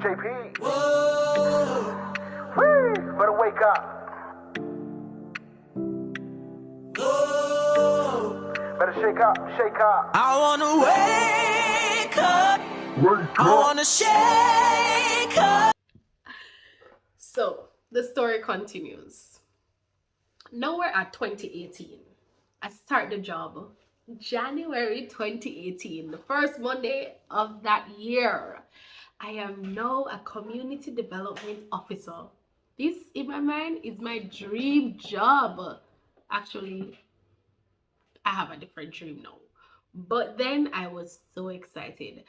JP. Whoa. Whee! Better wake up. Whoa. Better shake up, shake up. I wanna wake up. I wanna shake up. So the story continues. Now we're at 2018. I start the job January 2018, the first Monday of that year. I am now a community development officer. This, in my mind, is my dream job. Actually, I have a different dream now. But then I was so excited.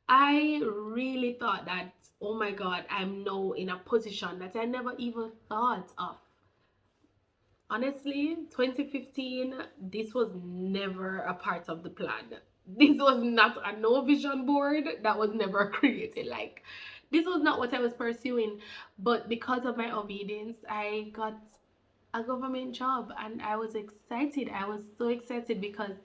I really thought that, oh my God, I'm now in a position that I never even thought of. Honestly, 2015, this was never a part of the plan. This was not a no vision board that was never created. Like, this was not what I was pursuing. But because of my obedience, I got a government job and I was excited. I was so excited because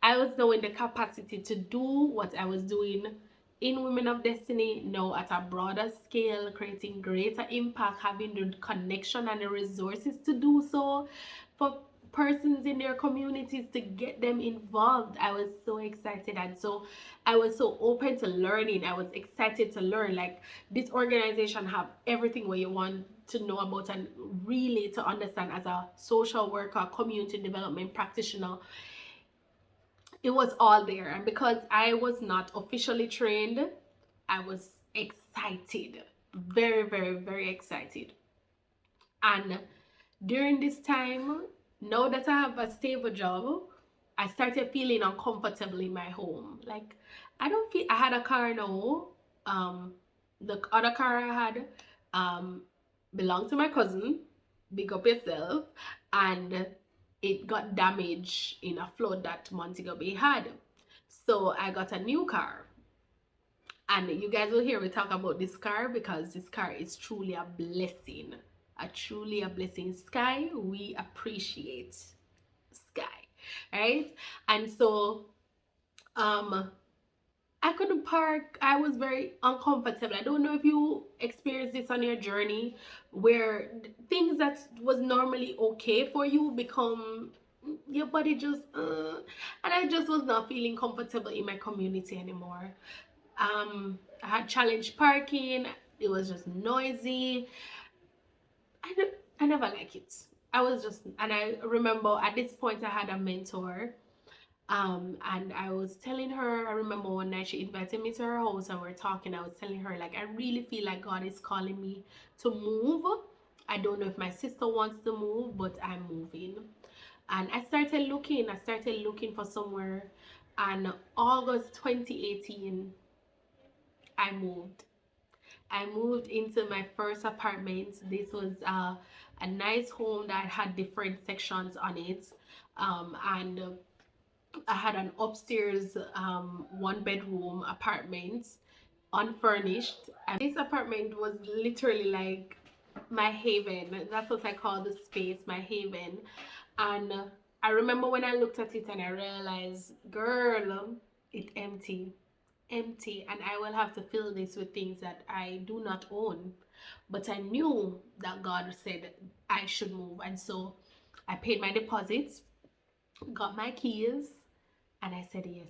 I was now in the capacity to do what I was doing in Women of Destiny now at a broader scale, creating greater impact, having the connection and the resources to do so for persons in their communities, to get them involved. I was so excited, and so I was so open to learning. I was excited to learn. Like, this organization have everything what you want to know about and really to understand as a social worker, community development practitioner. It was all there, and because I was not officially trained, I was excited, very, very, very excited. And during this time, now that I have a stable job, I started feeling uncomfortable in my home. Like, I don't feel, I had a car now. The other car I had belonged to my cousin, big up yourself, and it got damaged in a flood that Montego Bay had. So I got a new car. And you guys will hear me talk about this car because this car is truly a blessing. Truly a blessing. Sky, we appreciate Sky, right? And so I couldn't park. I was very uncomfortable. I don't know if you experienced this on your journey where things that was normally okay for you become, your body just and I just was not feeling comfortable in my community anymore. I had challenged parking. It was just noisy. I never like it. I was just, and I remember at this point I had a mentor. And I was telling her, I remember one night she invited me to her house and we're talking. I was telling her, like, I really feel like God is calling me to move. I don't know if my sister wants to move, but I'm moving. And I started looking for somewhere. And August 2018, I moved into my first apartment. This was a nice home that had different sections on it. And I had an upstairs one bedroom apartment, unfurnished, and this apartment was literally like my haven. That's what I call the space, my haven. And I remember when I looked at it and I realized, girl, it's empty, and I will have to fill this with things that I do not own. But I knew that God said I should move, and so I paid my deposits, got my keys, and I said yes.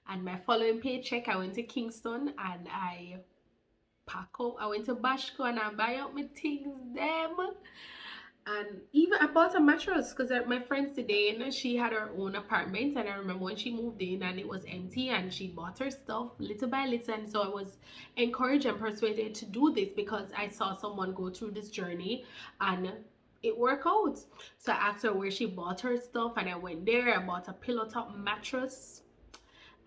And my following paycheck, I went to Kingston and I pack up. I went to Bashko and I buy out my things, them. And even I bought a mattress because my friend today, she had her own apartment. And I remember when she moved in and it was empty and she bought her stuff little by little. And so I was encouraged and persuaded to do this because I saw someone go through this journey and it worked out. So I asked her where she bought her stuff and I went there. I bought a pillow top mattress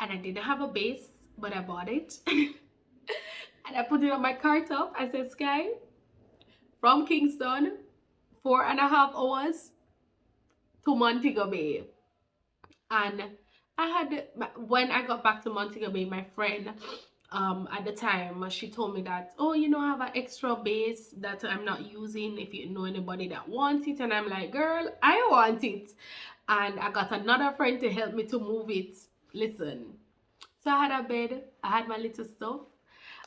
and I didn't have a base, but I bought it. And I put it on my car top. I said, Sky, from Kingston, 4.5 hours to Montego Bay. And I had, when I got back to Montego Bay, my friend at the time, she told me that, oh, you know, I have an extra base that I'm not using, if you know anybody that wants it. And I'm like, girl, I want it. And I got another friend to help me to move it. Listen, so I had a bed, I had my little stuff,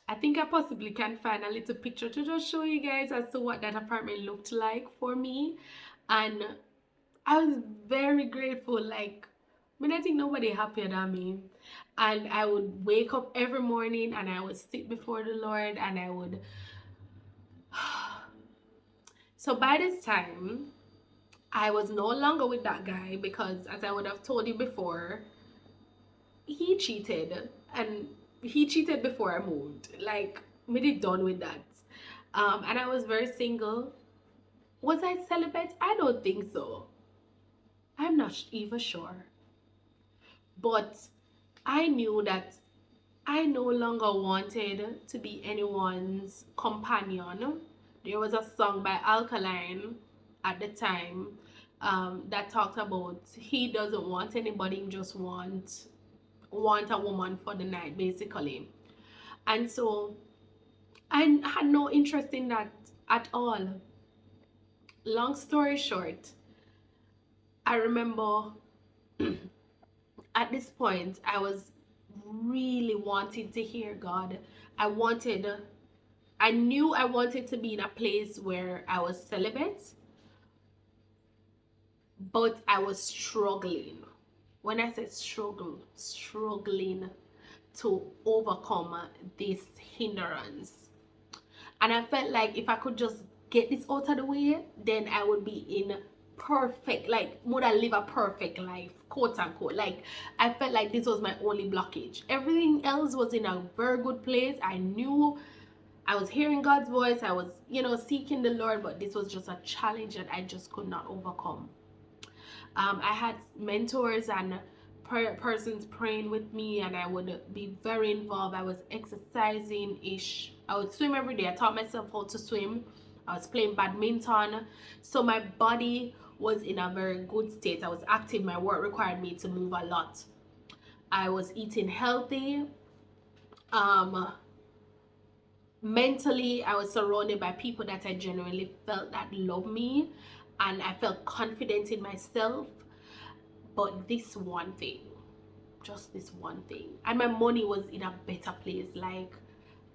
I think I possibly can find a little picture to just show you guys as to what that apartment looked like for me. And I was very grateful. Like, I mean, I think nobody happier than me. And I would wake up every morning and I would sit before the Lord and I would. So by this time, I was no longer with that guy because, as I would have told you before, he cheated. And he cheated before I moved. Like, me did done with that. And I was very single. Was I celibate? I don't think so. I'm not even sure. But I knew that I no longer wanted to be anyone's companion. There was a song by Alkaline at the time that talked about he doesn't want anybody, he just want a woman for the night, basically. And so I had no interest in that at all. Long story short, I remember at this point I was really wanting to hear God. I knew I wanted to be in a place where I was celibate, but I was struggling. When I say struggling to overcome this hindrance. And I felt like if I could just get this out of the way, then I would be in perfect, like, would I live a perfect life, quote unquote. Like, I felt like this was my only blockage. Everything else was in a very good place. I knew I was hearing God's voice. I was, seeking the Lord, but this was just a challenge that I just could not overcome. I had mentors and persons praying with me, and I would be very involved. I was exercising-ish. I would swim every day. I taught myself how to swim. I was playing badminton. So my body was in a very good state. I was active. My work required me to move a lot. I was eating healthy. Mentally, I was surrounded by people that I genuinely felt that loved me, and I felt confident in myself. But this one thing, just this one thing, and my money was in a better place. Like,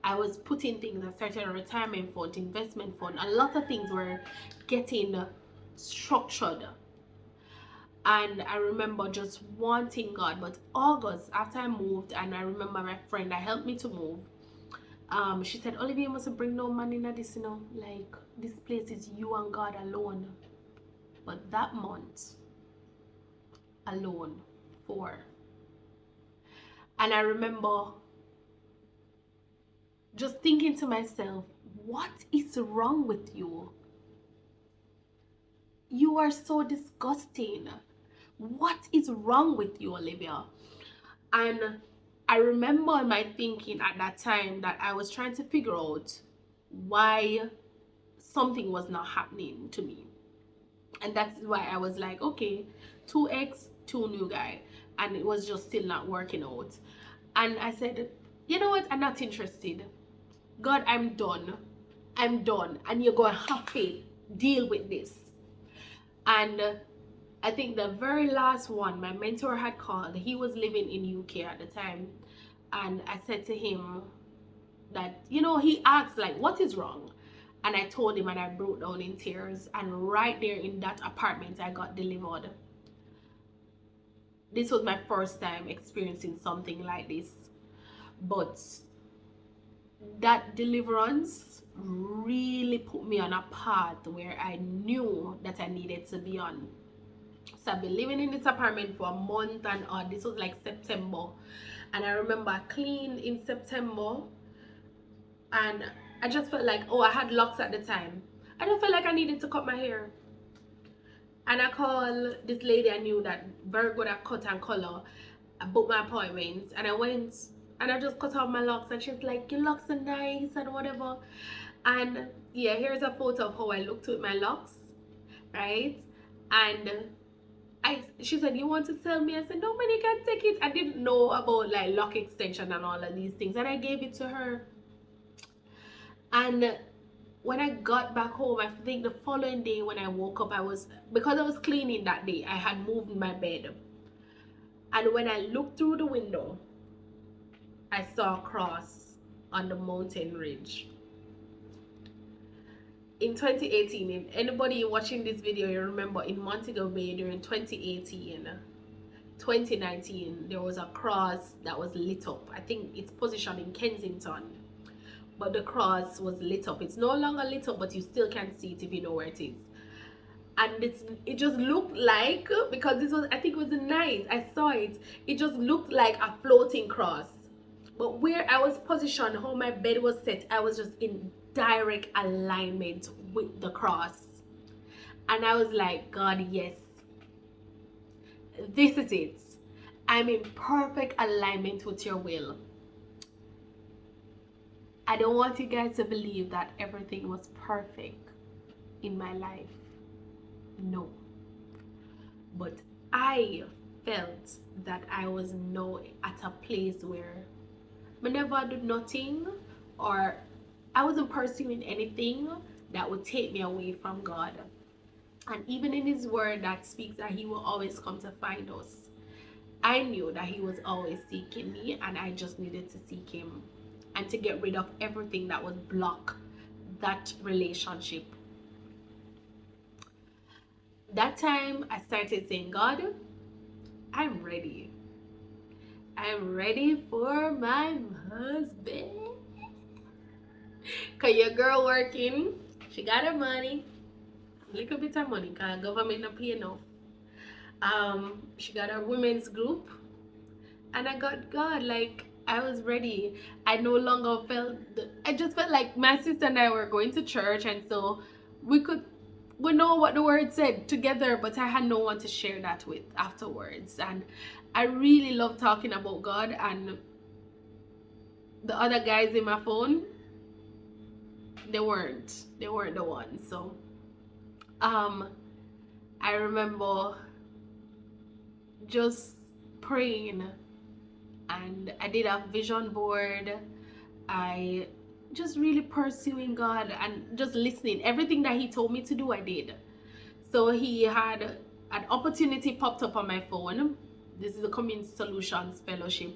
I was putting things, I started a retirement fund, investment fund, a lot of things were getting structured. And I remember just wanting God. But August, after I moved, and I remember my friend that helped me to move, she said, Olivia, you mustn't bring no money in this, like, this place is you and God alone. But that month alone, 4. And I remember just thinking to myself, what is wrong with you? You are so disgusting. What is wrong with you, Olivia? And I remember my thinking at that time that I was trying to figure out why something was not happening to me. And that's why I was like, okay, 2x, 2 new guy. And it was just still not working out. And I said, you know what? I'm not interested. God, I'm done. I'm done. And you're going to have to deal with this. And I think the very last one, my mentor had called. He was living in UK at the time. And I said to him that, he asked, like, what is wrong? And I told him, and I broke down in tears. And right there in that apartment, I got delivered. This was my first time experiencing something like this. But that deliverance really put me on a path where I knew that I needed to be on. So I've been living in this apartment for a month and odd. This was like September. And I remember I cleaned in September. And I just felt like, I had locks at the time. I just felt like I needed to cut my hair. And I called this lady I knew that very good at cut and color. I booked my appointments and I went and I just cut off my locks, and she's like, your locks are nice and whatever. And yeah, here's a photo of how I looked with my locks, right? And she said, you want to sell me? I said, no, man, you can take it. I didn't know about like lock extension and all of these things, and I gave it to her. And when I got back home, I think the following day when I woke up, because I was cleaning that day, I had moved my bed. And when I looked through the window, I saw a cross on the mountain ridge. In 2018, if anybody watching this video, you remember in Montego Bay during 2018, 2019, there was a cross that was lit up. I think it's positioned in Kensington, but the cross was lit up. It's no longer lit up, but you still can see it if you know where it is. And it just looked like, because this was, I think it was the night I saw it, it just looked like a floating cross. But where I was positioned, how my bed was set, I was just in direct alignment with the cross. And I was like, God, yes, this is it. I'm in perfect alignment with your will. I don't want you guys to believe that everything was perfect in my life. No. But I felt that I was now at a place where whenever I do nothing, or I wasn't pursuing anything that would take me away from God. And even in his word that speaks that he will always come to find us, I knew that he was always seeking me, and I just needed to seek him and to get rid of everything that would block that relationship. That time I started saying, God, I'm ready. I'm ready for my husband. Cause your girl working, she got her money, a little bit of money, cause government not pay enough. She got her women's group, and I got God. Like, I was ready. I no longer felt. I just felt like my sister and I were going to church, and so we know what the word said together, but I had no one to share that with afterwards. And I really love talking about God, and the other guys in my phone, they weren't the ones. So I remember just praying, and I did a vision board. I just really pursuing God and just listening. Everything that he told me to do, I did. So he had an opportunity popped up on my phone. This is the Community Solutions Fellowship,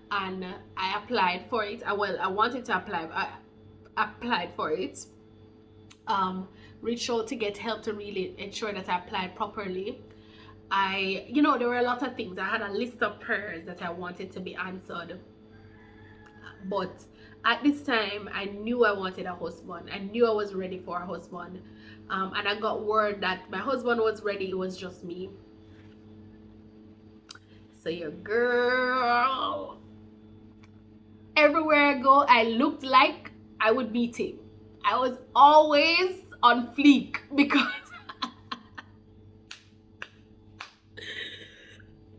and I applied for it. I wanted to apply. I applied for it. Reached out to get help to really ensure that I applied properly. There were a lot of things. I had a list of prayers that I wanted to be answered. But at this time, I knew I wanted a husband. I knew I was ready for a husband. And I got word that my husband was ready. It was just me. So your girl, everywhere I go, I looked like I would meet him. I was always on fleek because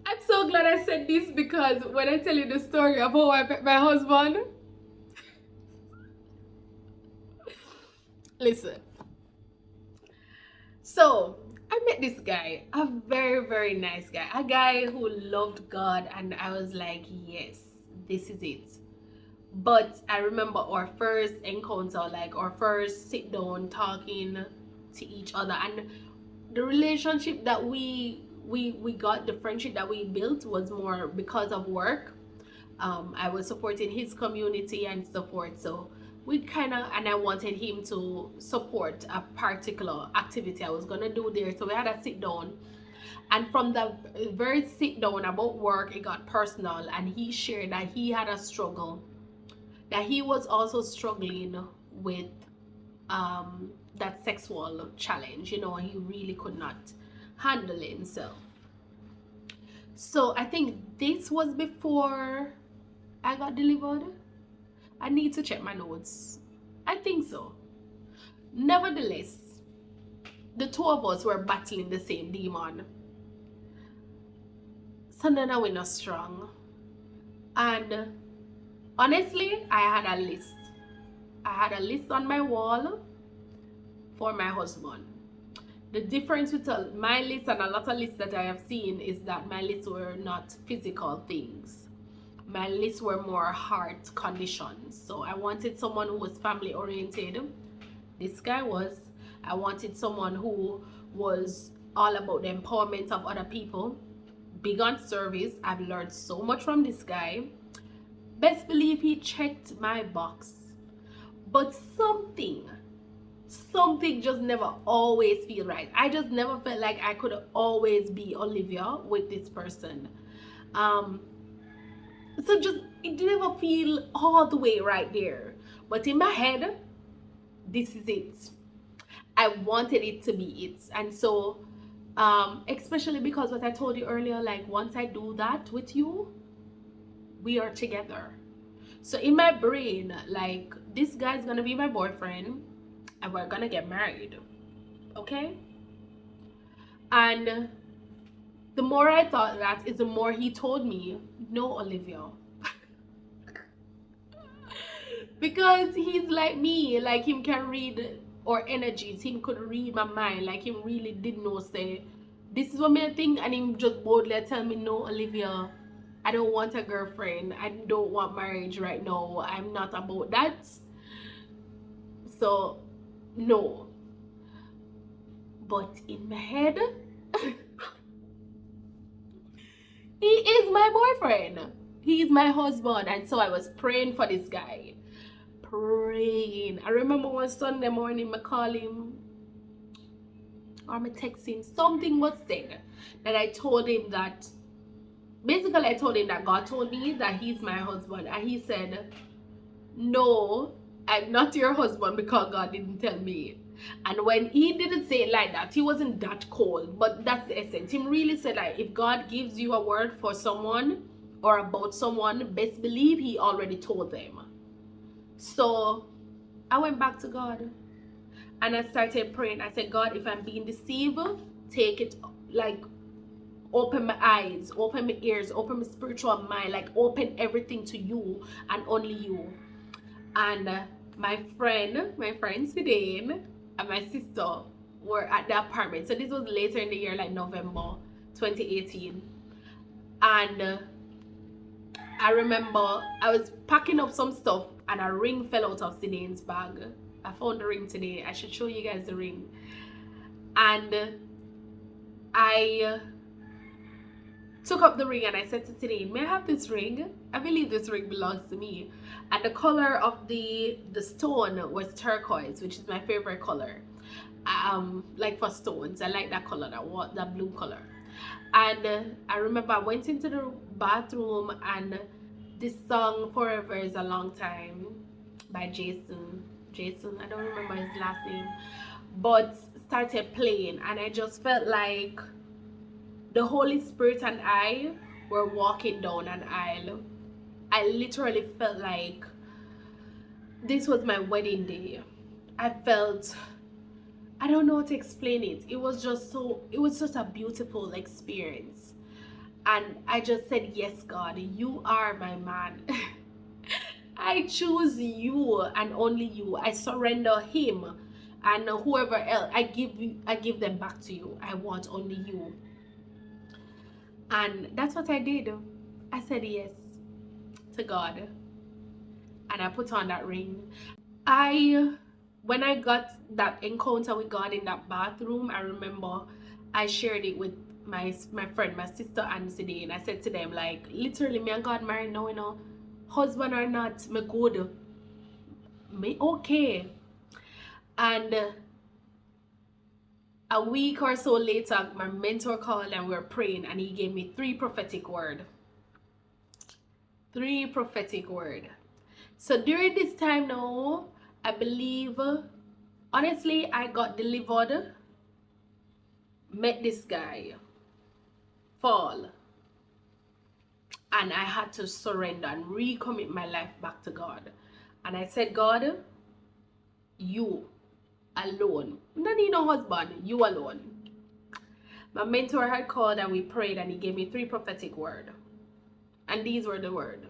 I'm so glad I said this, because when I tell you the story of how I met my husband, listen. So I met this guy, a very, very nice guy, a guy who loved God, and I was like, yes, this is it. But I remember our first encounter, like our first sit down talking to each other, and the relationship that we got, the friendship that we built was more because of work. I was supporting his community and so forth, so and I wanted him to support a particular activity I was gonna do there. So we had a sit down, and from the very sit down about work, it got personal, and he shared that he had a struggle, that he was also struggling with that sexual challenge. He really could not handle it himself. So I think this was before I got delivered. I need to check my notes. I think so. Nevertheless, the two of us were battling the same demon. So then I went not strong. And honestly, I had a list. I had a list on my wall for my husband. The difference with my list and a lot of lists that I have seen is that my lists were not physical things. My lists were more heart conditions. So I wanted someone who was family oriented. This guy was. I wanted someone who was all about the empowerment of other people. Big on service. I've learned so much from this guy. Best believe he checked my box. But something just never always feel right. I just never felt like I could always be Olivia with this person. So just it never feel all the way right there. But in my head, this is it. I wanted it to be it. And so especially because what I told you earlier, like once I do that with you, we are together. So in my brain, like this guy's gonna be my boyfriend and we're gonna get married. Okay? And the more I thought that is the more he told me, no, Olivia. Because he's like me, like him can read our energies, him could read my mind, like him really did know say this is what me I think, and him just boldly tell me, no, Olivia, I don't want a girlfriend, I don't want marriage right now, I'm not about that. So no. But in my head he is my boyfriend, he is my husband. And so I was praying for this guy, praying. I remember one Sunday morning, I call him or I text him. Something was said that I told him that basically I told him that God told me that he's my husband, and he said, no, I'm not your husband because God didn't tell me. And when he didn't say it like that, he wasn't that cold, but that's the essence. He really said like, if God gives you a word for someone or about someone, best believe he already told them. So I went back to God and I started praying. I said, God, if I'm being deceived, take it, like open my eyes, open my ears, open my spiritual mind, like open everything to you and only you. And my friend Sidane and my sister were at the apartment. So this was later in the year, like November 2018. And I remember I was packing up some stuff and a ring fell out of Sidane's bag. I found the ring today. I should show you guys the ring. And I took up the ring and I said to Sidane, may I have this ring? I believe this ring belongs to me. And the color of the stone was turquoise, which is my favorite color. Like for stones, I like that color, that blue color. And I remember I went into the bathroom and this song Forever Is a Long Time by Jason, I don't remember his last name, but started playing, and I just felt like the Holy Spirit and I were walking down an aisle. I literally felt like this was my wedding day. I felt, I don't know how to explain it. It was just a beautiful experience. And I just said, yes, God, you are my man. I choose you and only you. I surrender him and whoever else. I give them back to you. I want only you. And that's what I did. I said yes to God. And I put on that ring. When I got that encounter with God in that bathroom, I remember I shared it with my friend, my sister and Sidane. I said to them, like, literally, me and God married now, you know, husband or not, me good, me okay. And a week or so later, my mentor called and we were praying, and he gave me 3 prophetic words. 3 prophetic words. So during this time now, I believe, honestly, I got delivered, met this guy, fall, and I had to surrender and recommit my life back to God. And I said, God, you alone, don't need no husband, you alone. My mentor had called and we prayed, and he gave me 3 prophetic words, and these were the words.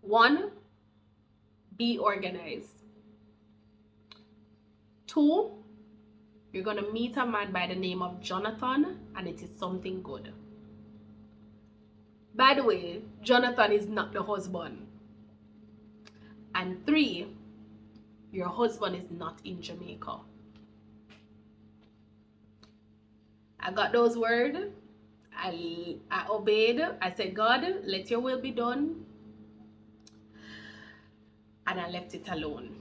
1, be organized. 2, you're gonna meet a man by the name of Jonathan, and it is something good. By the way, Jonathan is not the husband. And 3, your husband is not in Jamaica. I got those words. I obeyed. I said, God, let your will be done. and I left it alone.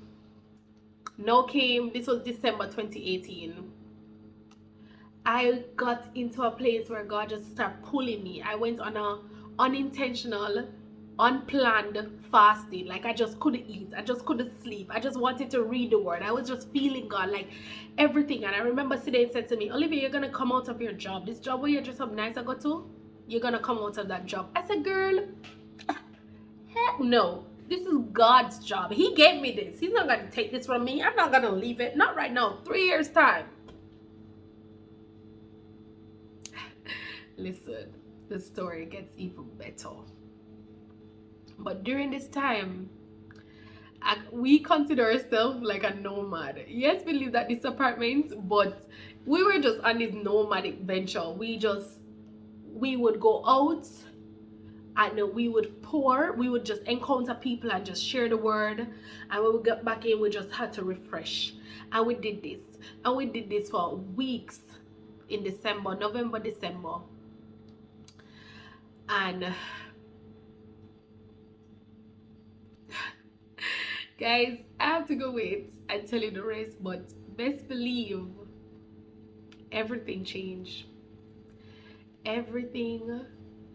Now came, this was December 2018. I got into a place where God just started pulling me. I went on a unintentional, unplanned fasting. Like I just couldn't eat. I just couldn't sleep. I just wanted to read the word. I was just feeling God, like everything. And I remember Sinead said to me, Olivia, you're gonna come out of your job. This job where you dress up nice I go to, you're gonna come out of that job. I said, girl, heck no. This is God's job. He gave me this. He's not gonna take this from me. I'm not gonna leave it. Not right now. 3 years time. Listen, the story gets even better. But during this time, we consider ourselves like a nomad. Yes, we lived at this apartment, but we were just on this nomadic venture. We would go out and we would pour. We would just encounter people and just share the word. And when we got back in, we just had to refresh. And we did this. And we did this for weeks in December, November, December. And guys, I have to go wait and tell you the rest, but best believe everything changed. Everything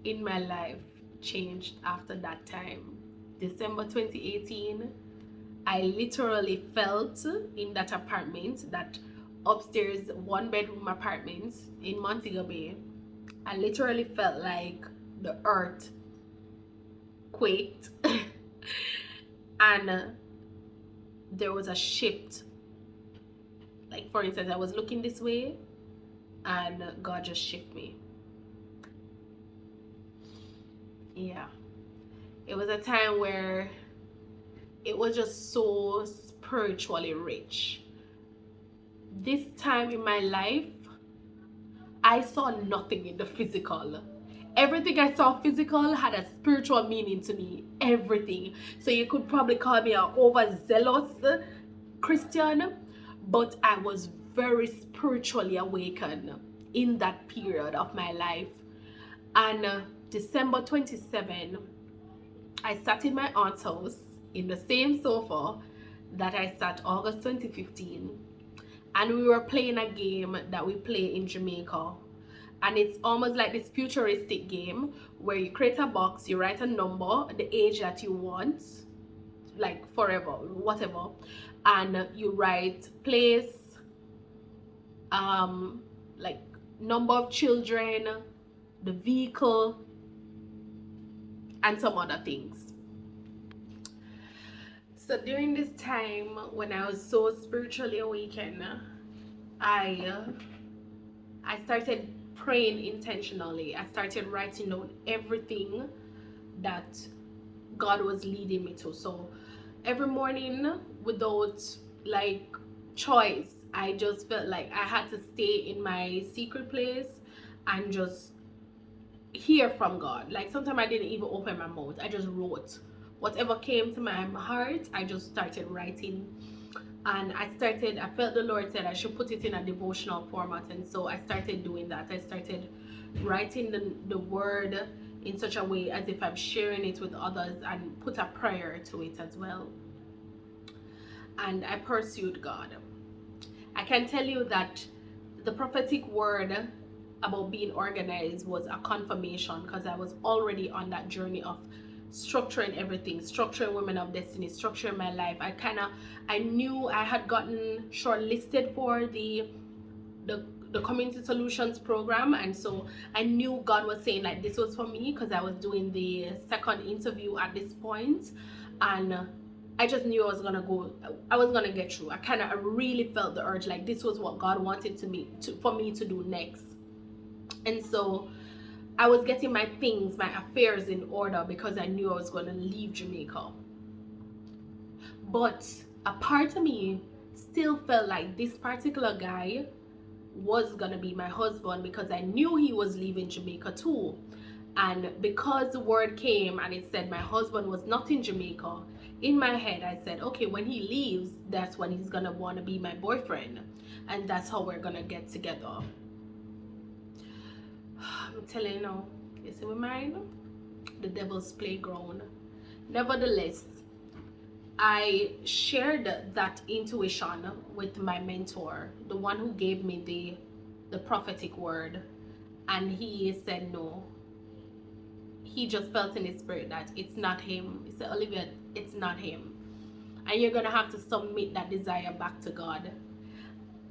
in my life changed after that time. December 2018, I literally felt in that apartment, that upstairs 1-bedroom apartment in Montego Bay. I literally felt like the earth quaked and there was a shift. Like for instance, I was looking this way and God just shifted me. Yeah, it was a time where it was just so spiritually rich. This time in my life, I saw nothing in the physical. Everything I saw physical had a spiritual meaning to me. Everything. So you could probably call me an overzealous Christian, but I was very spiritually awakened in that period of my life. And December 27, I sat in my aunt's house in the same sofa that I sat August 2015, and we were playing a game that we play in Jamaica. And it's almost like this futuristic game where you create a box, you write a number, the age that you want, like forever, whatever, and you write place, like number of children, the vehicle, and some other things. So during this time when I was so spiritually awakened, I started praying intentionally. I started writing down everything that God was leading me to. So every morning, without like choice, I just felt like I had to stay in my secret place and just hear from God. Like sometimes I didn't even open my mouth. I just wrote whatever came to my heart. I just started writing. And I felt the Lord said I should put it in a devotional format, and so I started doing that. I started writing the word in such a way as if I'm sharing it with others, and put a prayer to it as well. And I pursued God. I can tell you that the prophetic word about being organized was a confirmation, because I was already on that journey of structuring everything, structuring Women of Destiny, structuring my life. I knew I had gotten shortlisted for the Community Solutions program, and so I knew God was saying like this was for me, because I was doing the second interview at this point, and I just knew I was gonna get through. I really felt the urge, like this was what God wanted for me to do next. And so I was getting my things, my affairs in order, because I knew I was going to leave Jamaica. But a part of me still felt like this particular guy was going to be my husband, because I knew he was leaving Jamaica too. And because the word came and it said my husband was not in Jamaica, in my head I said, okay, when he leaves, that's when he's going to want to be my boyfriend. And that's how we're going to get together. I'm telling you now, you see my mind? The devil's playground. Nevertheless, I shared that intuition with my mentor, the one who gave me the prophetic word, and he said no. He just felt in his spirit that it's not him. He said, Olivia, it's not him, and you're gonna have to submit that desire back to God.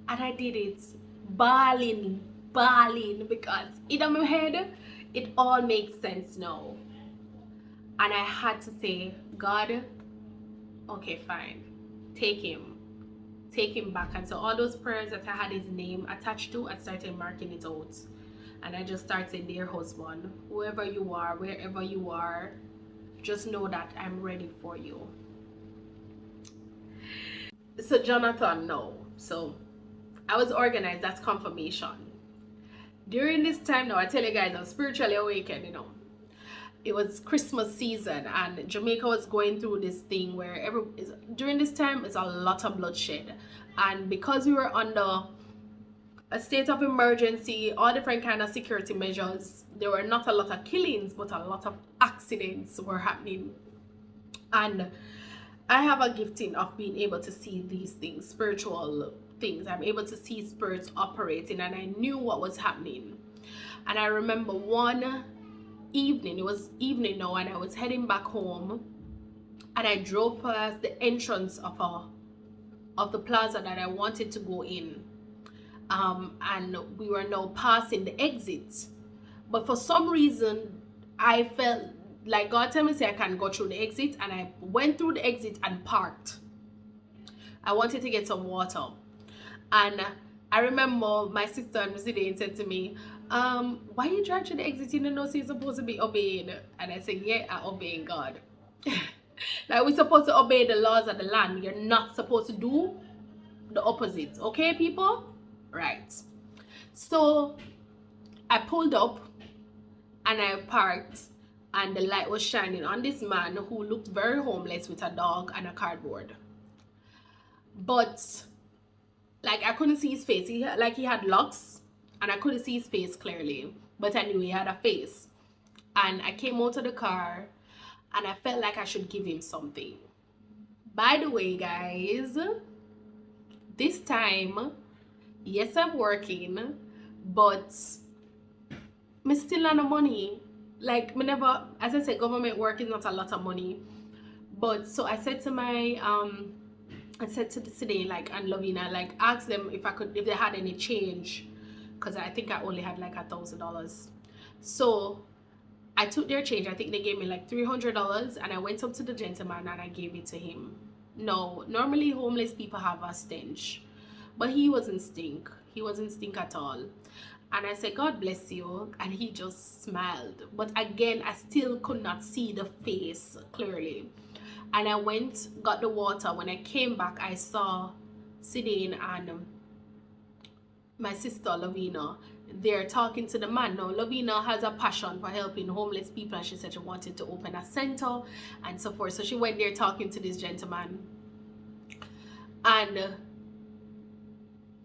And I did it, bawling, because in my head it all makes sense now. And I had to say, God, okay, fine, take him back. And so all those prayers that I had his name attached to, I started marking it out. And I just started, dear husband, whoever you are, wherever you are, just know that I'm ready for you. So Jonathan, no. So I was organized. That's confirmation. During this time now, I tell you guys, I'm spiritually awakened, It was Christmas season, and Jamaica was going through this thing where during this time it's a lot of bloodshed. And because we were under a state of emergency, all different kind of security measures, there were not a lot of killings, but a lot of accidents were happening. And I have a gifting of being able to see these things, spiritual things. I'm able to see spirits operating, and I knew what was happening. And I remember one evening, it was evening now, and I was heading back home, and I drove past the entrance of the plaza that I wanted to go in. And we were now passing the exit, but for some reason I felt like God told me say I can go through the exit, and I went through the exit and parked. I wanted to get some water, and I remember my sister and Mr. said to me, why you drive through the exit? You know you're supposed to be obeying. And I said, yeah, I'm obeying God. Like, we're supposed to obey the laws of the land. You're not supposed to do the opposite, okay, people? Right. So I pulled up and I parked, and the light was shining on this man who looked very homeless with a dog and a cardboard. But like, I couldn't see his face. He had locks, and I couldn't see his face clearly, but I knew he had a face. And I came out of the car, and I felt like I should give him something. By the way, guys, this time, yes, I'm working, but me still not no money. Like, me never, as I said, government work is not a lot of money. But so I said to my I said to the city, like, and Lovina, like, ask them if they had any change, because I think I only had like $1,000. So I took their change. I think they gave me like $300, and I went up to the gentleman and I gave it to him. No, normally homeless people have a stench, but he wasn't stink. He wasn't stink at all. And I said, God bless you, and he just smiled. But again, I still could not see the face clearly. And I went, got the water. When I came back, I saw Sidine and my sister Lavina. They're talking to the man. Now, Lavina has a passion for helping homeless people, and she said she wanted to open a center and so forth. So she went there talking to this gentleman. And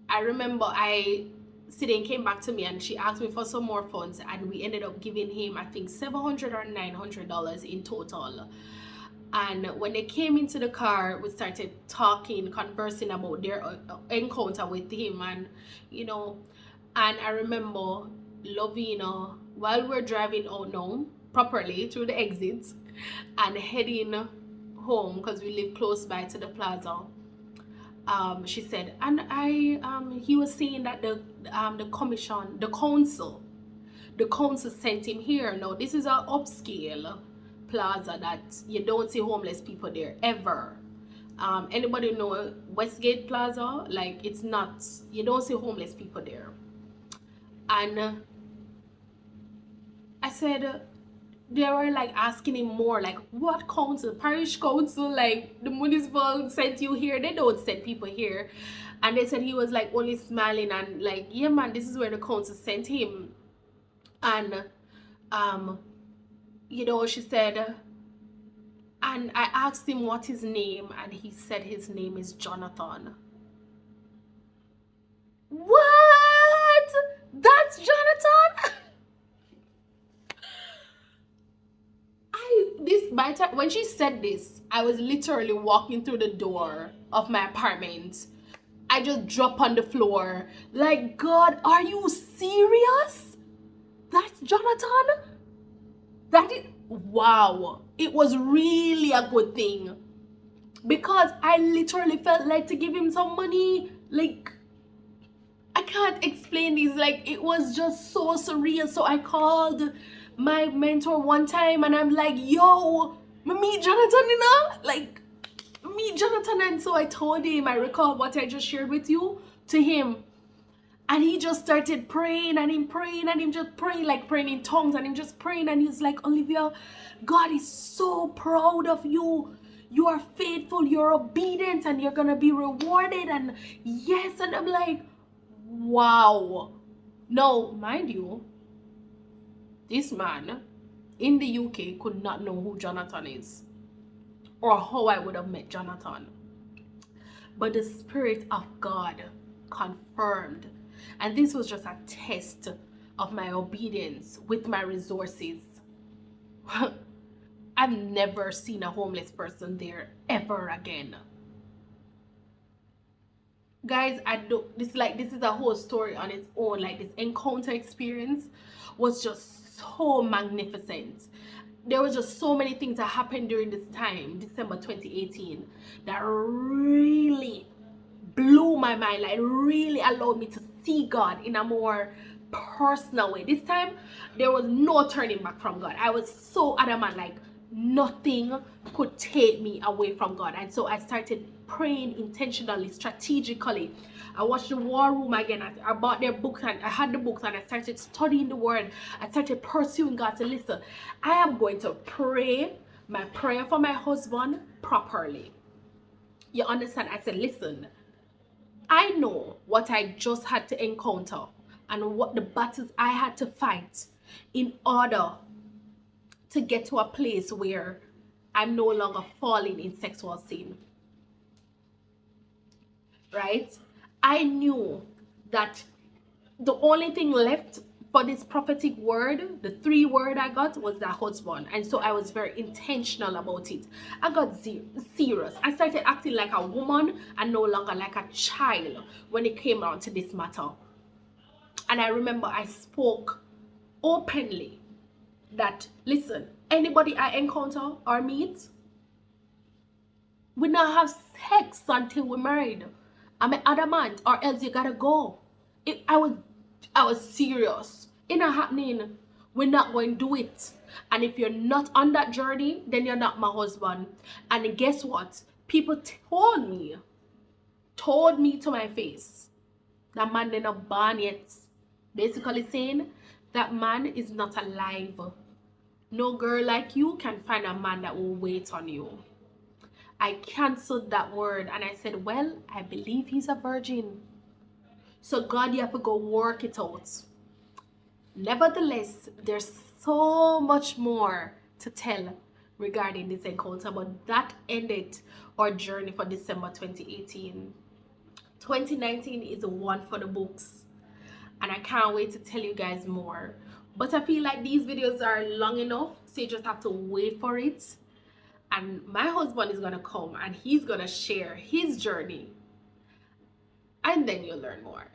I remember Sidine came back to me, and she asked me for some more funds, and we ended up giving him, I think, $700 or $900 in total. And when they came into the car, we started talking, conversing about their encounter with him, and and I remember Lovina, while we're driving out now properly through the exits and heading home, because we live close by to the plaza, she said, and he was saying that the council sent him here. Now, this is an upscale plaza that you don't see homeless people there ever. Anybody know Westgate Plaza? Like, it's not, you don't see homeless people there. And I said, they were like asking him more, like, what council? Parish council? Like, the municipal sent you here? They don't send people here. And they said he was like only smiling and like, yeah man, this is where the council sent him. And she said, and I asked him what his name, and he said his name is Jonathan. What? That's Jonathan? By when she said this, I was literally walking through the door of my apartment. I just dropped on the floor. Like, God, are you serious? That's Jonathan? That is, wow. It was really a good thing. Because I literally felt like to give him some money. Like, I can't explain this. Like, it was just so surreal. So I called my mentor one time and I'm like, yo, meet Jonathan, you know? Like, meet Jonathan. And so I told him, I recall what I just shared with you to him. And he just started praying and him just praying, like praying in tongues, and him just praying. And he's like, Olivia, God is so proud of you. You are faithful, you're obedient, and you're gonna be rewarded. And yes, and I'm like, wow. Now, mind you, this man in the UK could not know who Jonathan is or how I would have met Jonathan. But the Spirit of God confirmed. And this was just a test of my obedience with my resources. I've never seen a homeless person there ever again. Guys, this is a whole story on its own. Like, this encounter experience was just so magnificent. There was just so many things that happened during this time, December 2018, that really blew my mind, like really allowed me to see God in a more personal way. This time, there was no turning back from God. I was so adamant, like nothing could take me away from God. And so I started praying intentionally, strategically. I watched the War Room again. I bought their books and I had the books and I started studying the word. I started pursuing God to listen. I am going to pray my prayer for my husband properly. You understand? I said, listen, I know what I just had to encounter and what the battles I had to fight in order to get to a place where I'm no longer falling in sexual sin. Right? I knew that the only thing left for this prophetic word, the 3 word I got, was that husband. And so I was very intentional about it. I got serious. I started acting like a woman and no longer like a child when it came around to this matter. And I remember I spoke openly that, listen, anybody I encounter or meet, we not have sex until we're married. I'm an adamant, or else you gotta go. I was serious. It not happening. We're not going to do it. And if you're not on that journey, then you're not my husband. And guess what? People told me to my face, that man they're not born yet. Basically saying that man is not alive. No girl like you can find a man that will wait on you. I canceled that word and I said, well, I believe he's a virgin. So God, you have to go work it out. Nevertheless, there's so much more to tell regarding this encounter, but that ended our journey for December 2018. 2019 is one for the books, and I can't wait to tell you guys more. But I feel like these videos are long enough, so you just have to wait for it. And my husband is gonna come and he's gonna share his journey, and then you'll learn more.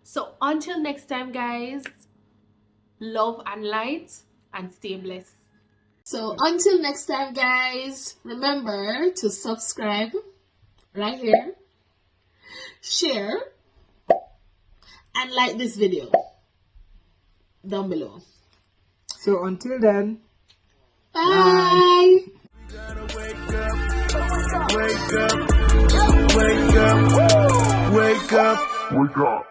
So until next time, guys, love and light, and stay blessed. So until next time, guys, remember to subscribe right here, share, and like this video down below. So until then, bye. Wake up. Wake up. Wake up. Wake up.